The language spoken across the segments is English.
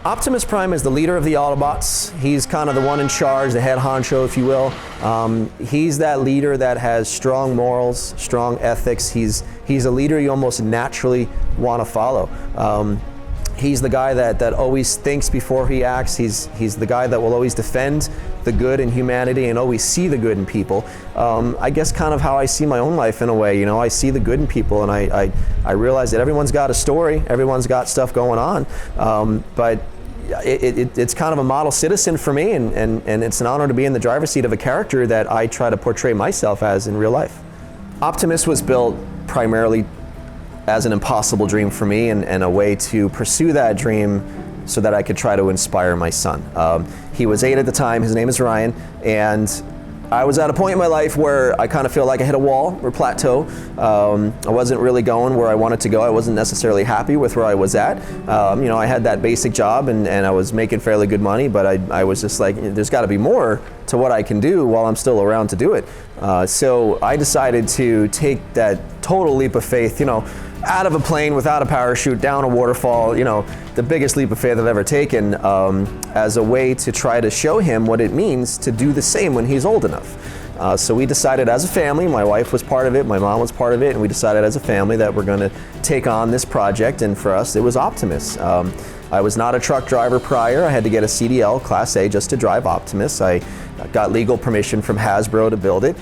Optimus Prime is the leader of the Autobots. He's kind of the one in charge, the head honcho, if you will. He's that leader that has strong morals, strong ethics. He's a leader you almost naturally want to follow. He's the guy that always thinks before he acts. He's the guy that will always defend the good in humanity and always see the good in people. I guess kind of how I see my own life in a way. You know, I see the good in people, and I realize that everyone's got a story, everyone's got stuff going on, but it's kind of a model citizen for me, and it's an honor to be in the driver's seat of a character that I try to portray myself as in real life. Optimus was built primarily as an impossible dream for me, and a way to pursue that dream so that I could try to inspire my son. He was 8 at the time, his name is Ryan, and I was at a point in my life where I kind of feel like I hit a wall or plateau. I wasn't really going where I wanted to go. I wasn't necessarily happy with where I was at. You know, I had that basic job and I was making fairly good money, but I was just like, there's got to be more to what I can do while I'm still around to do it. So I decided to take that total leap of faith, you know, out of a plane without a parachute, down a waterfall, you know, the biggest leap of faith I've ever taken, as a way to try to show him what it means to do the same when he's old enough. So we decided as a family, my wife was part of it, my mom was part of it, and we decided as a family that we're going to take on this project, and for us it was Optimus. I was not a truck driver prior. I had to get a CDL Class A just to drive Optimus. I got legal permission from Hasbro to build it.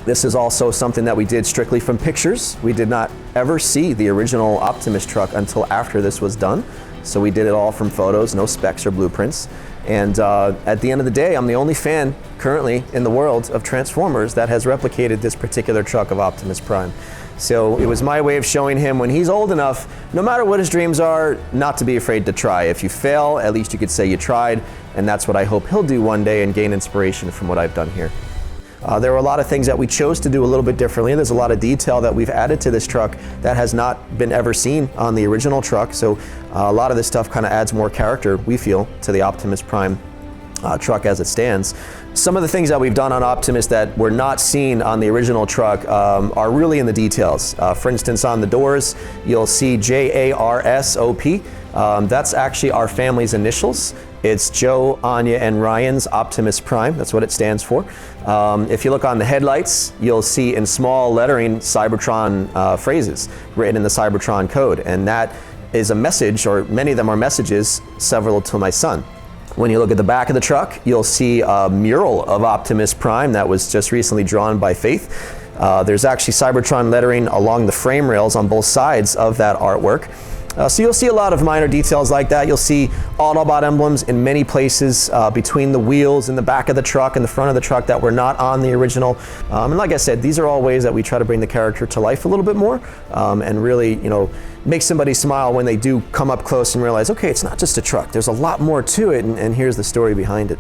This is also something that we did strictly from pictures. We did not ever see the original Optimus truck until after this was done. So we did it all from photos, no specs or blueprints. And at the end of the day, I'm the only fan currently in the world of Transformers that has replicated this particular truck of Optimus Prime. So it was my way of showing him when he's old enough, no matter what his dreams are, not to be afraid to try. If you fail, at least you could say you tried, and that's what I hope he'll do one day and gain inspiration from what I've done here. There were a lot of things that we chose to do a little bit differently. There's a lot of detail that we've added to this truck that has not been ever seen on the original truck. So a lot of this stuff kind of adds more character, we feel, to the Optimus Prime truck as it stands. Some of the things that we've done on Optimus that were not seen on the original truck are really in the details. For instance, on the doors, you'll see JARSOP. That's actually our family's initials. It's Joe, Anya, and Ryan's Optimus Prime. That's what it stands for. If you look on the headlights, you'll see in small lettering Cybertron phrases written in the Cybertron code. And that is a message, or many of them are messages, several to my son. When you look at the back of the truck, you'll see a mural of Optimus Prime that was just recently drawn by Faith. There's actually Cybertron lettering along the frame rails on both sides of that artwork. So you'll see a lot of minor details like that. You'll see Autobot emblems in many places between the wheels in the back of the truck and the front of the truck that were not on the original. And like I said, these are all ways that we try to bring the character to life a little bit more, and really, you know, make somebody smile when they do come up close and realize, okay, it's not just a truck. There's a lot more to it, and here's the story behind it.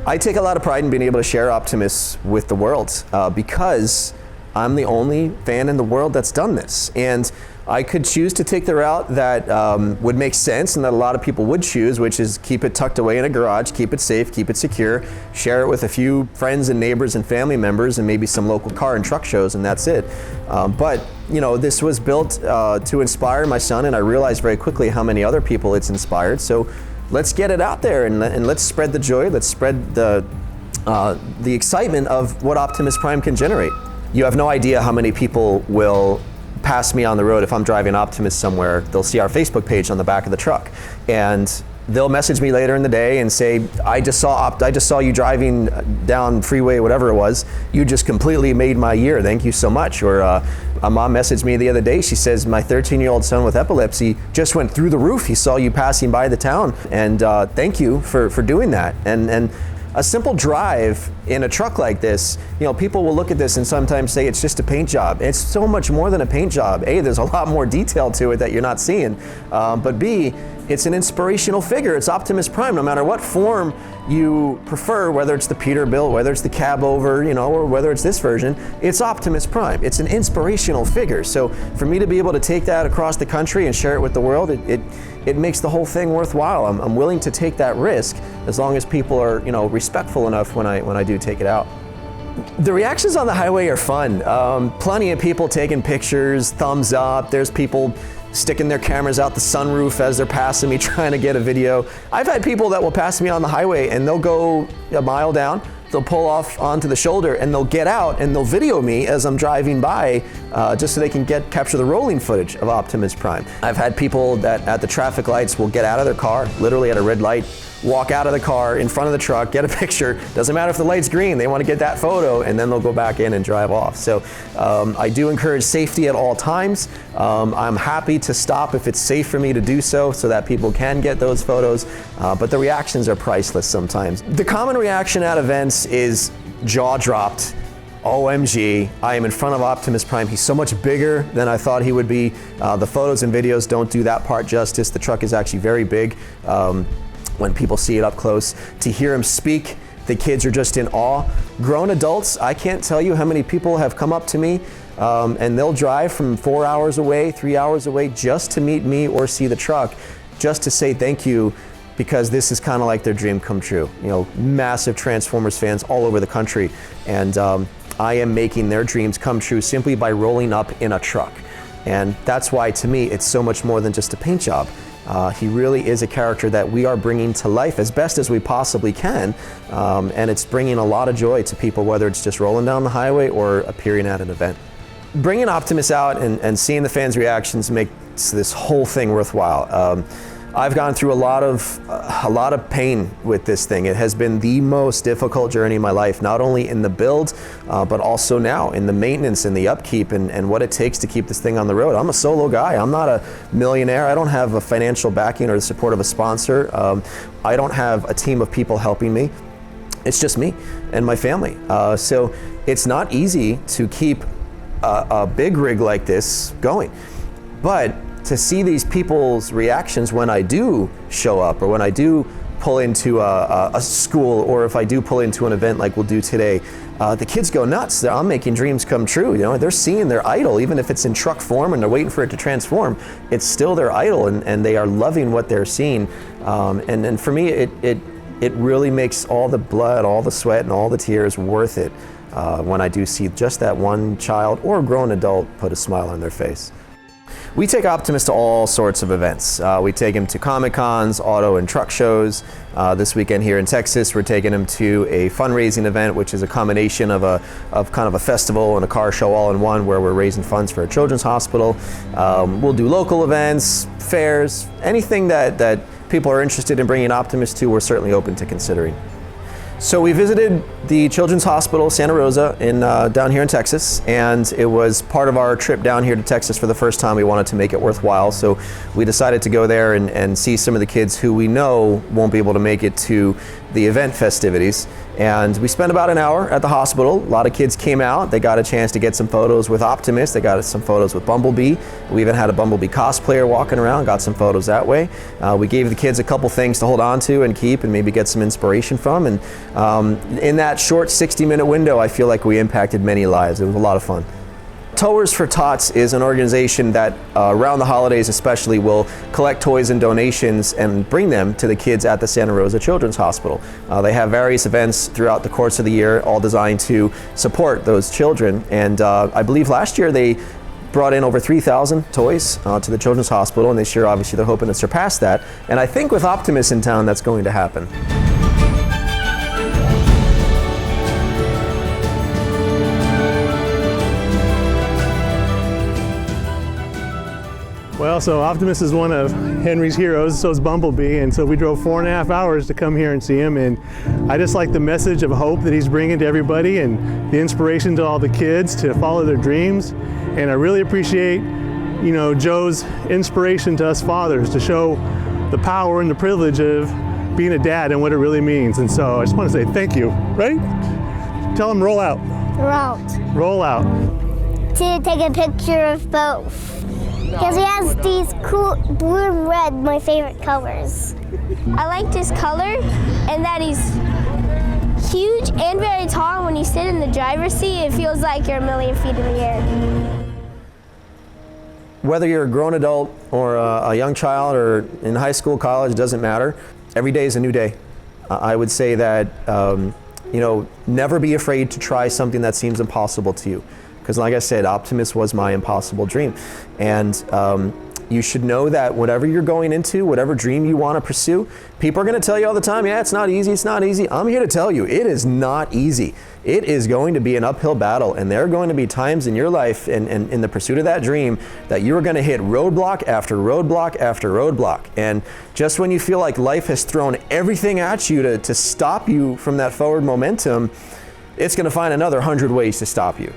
I take a lot of pride in being able to share Optimus with the world because I'm the only fan in the world that's done this. And I could choose to take the route that would make sense and that a lot of people would choose, which is keep it tucked away in a garage, keep it safe, keep it secure, share it with a few friends and neighbors and family members and maybe some local car and truck shows, and that's it. But you know, this was built to inspire my son, and I realized very quickly how many other people it's inspired. So let's get it out there and let's spread the joy, let's spread the excitement of what Optimus Prime can generate. You have no idea how many people will pass me on the road if I'm driving Optimus somewhere. They'll see our Facebook page on the back of the truck, and they'll message me later in the day and say, I just saw you driving down freeway, whatever it was. You just completely made my year. Thank you so much. Or a mom messaged me the other day. She says, my 13-year-old son with epilepsy just went through the roof. He saw you passing by the town, and thank you for doing that. And a simple drive in a truck like this, you know, people will look at this and sometimes say it's just a paint job. It's so much more than a paint job. A, there's a lot more detail to it that you're not seeing. But B, it's an inspirational figure. It's Optimus Prime, no matter what form you prefer, whether it's the Peterbilt, whether it's the cab over, you know, or whether it's this version, it's Optimus Prime. It's an inspirational figure. So for me to be able to take that across the country and share it with the world, it makes the whole thing worthwhile. I'm willing to take that risk as long as people are, you know, respectful enough when I do take it out. The reactions on the highway are fun. Plenty of people taking pictures, thumbs up. There's people sticking their cameras out the sunroof as they're passing me trying to get a video. I've had people that will pass me on the highway and they'll go a mile down, they'll pull off onto the shoulder and they'll get out and they'll video me as I'm driving by just so they can capture the rolling footage of Optimus Prime. I've had people that at the traffic lights will get out of their car, literally at a red light, walk out of the car in front of the truck, get a picture. Doesn't matter if the light's green, they want to get that photo, and then they'll go back in and drive off. So I do encourage safety at all times. I'm happy to stop if it's safe for me to do so that people can get those photos, but the reactions are priceless sometimes. The common reaction at events is jaw dropped. OMG, I am in front of Optimus Prime. He's so much bigger than I thought he would be. The photos and videos don't do that part justice. The truck is actually very big. When people see it up close, to hear him speak, the kids are just in awe. Grown adults, I can't tell you how many people have come up to me and they'll drive from 4 hours away, 3 hours away just to meet me or see the truck, just to say thank you, because this is kind of like their dream come true. You know, massive Transformers fans all over the country, and I am making their dreams come true simply by rolling up in a truck. And that's why, to me, it's so much more than just a paint job. He really is a character that we are bringing to life as best as we possibly can, and it's bringing a lot of joy to people, whether it's just rolling down the highway or appearing at an event. Bringing Optimus out and seeing the fans' reactions makes this whole thing worthwhile. I've gone through a lot of pain with this thing. It has been the most difficult journey in my life, not only in the build, but also now in the maintenance and the upkeep and what it takes to keep this thing on the road. I'm a solo guy. I'm not a millionaire. I don't have a financial backing or the support of a sponsor. I don't have a team of people helping me. It's just me and my family. So it's not easy to keep a big rig like this going. But to see these people's reactions when I do show up, or when I do pull into a school, or if I do pull into an event like we'll do today, the kids go nuts. I'm making dreams come true. You know, they're seeing their idol, even if it's in truck form and they're waiting for it to transform. It's still their idol, and they are loving what they're seeing. And for me, it really makes all the blood, all the sweat, and all the tears worth it when I do see just that one child or grown adult put a smile on their face. We take Optimus to all sorts of events. We take him to Comic-Cons, auto and truck shows. This weekend here in Texas, we're taking him to a fundraising event, which is a combination of kind of a festival and a car show all in one, where we're raising funds for a children's hospital. We'll do local events, fairs, anything that people are interested in bringing Optimus to, we're certainly open to considering. So we visited the Children's Hospital Santa Rosa down here in Texas, and it was part of our trip down here to Texas for the first time. We wanted to make it worthwhile, so we decided to go there and see some of the kids who we know won't be able to make it to the event festivities. And we spent about an hour at the hospital. A lot of kids came out. They got a chance to get some photos with Optimus. They got some photos with Bumblebee. We even had a Bumblebee cosplayer walking around, got some photos that way. We gave the kids a couple things to hold on to and keep and maybe get some inspiration from. And in that short 60-minute window, I feel like we impacted many lives. It was a lot of fun. Towers for Tots is an organization that around the holidays especially will collect toys and donations and bring them to the kids at the Santa Rosa Children's Hospital. They have various events throughout the course of the year, all designed to support those children. And I believe last year they brought in over 3,000 toys to the Children's Hospital, and this year obviously they're hoping to surpass that. And I think with Optimus in town, that's going to happen. Well, so Optimus is one of Henry's heroes, so is Bumblebee, and so we drove 4.5 hours to come here and see him, and I just like the message of hope that he's bringing to everybody and the inspiration to all the kids to follow their dreams. And I really appreciate, you know, Joe's inspiration to us fathers to show the power and the privilege of being a dad and what it really means. And so I just want to say thank you, right? Tell him roll out. Roll out. Roll out. To take a picture of both. Because he has these cool blue and red, my favorite colors. I liked his color and that he's huge and very tall. When you sit in the driver's seat, it feels like you're a million feet in the air. Whether you're a grown adult or a young child or in high school, college, doesn't matter. Every day is a new day. I would say that, you know, never be afraid to try something that seems impossible to you. Because like I said, Optimus was my impossible dream. And You should know that whatever you're going into, whatever dream you want to pursue, people are going to tell you all the time, yeah, it's not easy, it's not easy. I'm here to tell you, it is not easy. It is going to be an uphill battle, and there are going to be times in your life and in the pursuit of that dream that you are going to hit roadblock after roadblock after roadblock. And just when you feel like life has thrown everything at you to stop you from that forward momentum, it's going to find another 100 ways to stop you.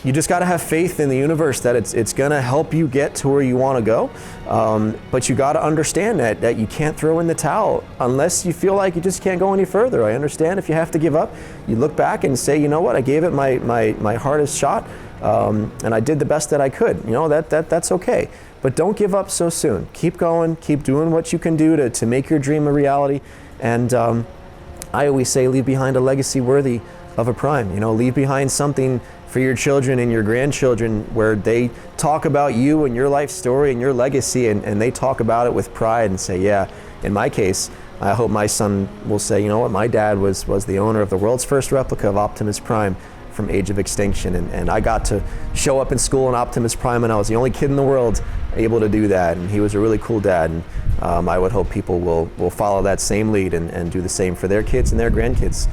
You just got to have faith in the universe that it's going to help you get to where you want to go. But you got to understand that you can't throw in the towel unless you feel like you just can't go any further. I understand if you have to give up, you look back and say, you know what, I gave it my hardest shot, and I did the best that I could. You know, that's okay. But don't give up so soon. Keep going, keep doing what you can do to make your dream a reality. And I always say, leave behind a legacy worthy of a Prime. You know, leave behind something for your children and your grandchildren where they talk about you and your life story and your legacy, and they talk about it with pride and say, yeah, in my case, I hope my son will say, you know what, my dad was the owner of the world's first replica of Optimus Prime from Age of Extinction, and I got to show up in school in Optimus Prime, and I was the only kid in the world able to do that, and he was a really cool dad, and I would hope people will follow that same lead and do the same for their kids and their grandkids.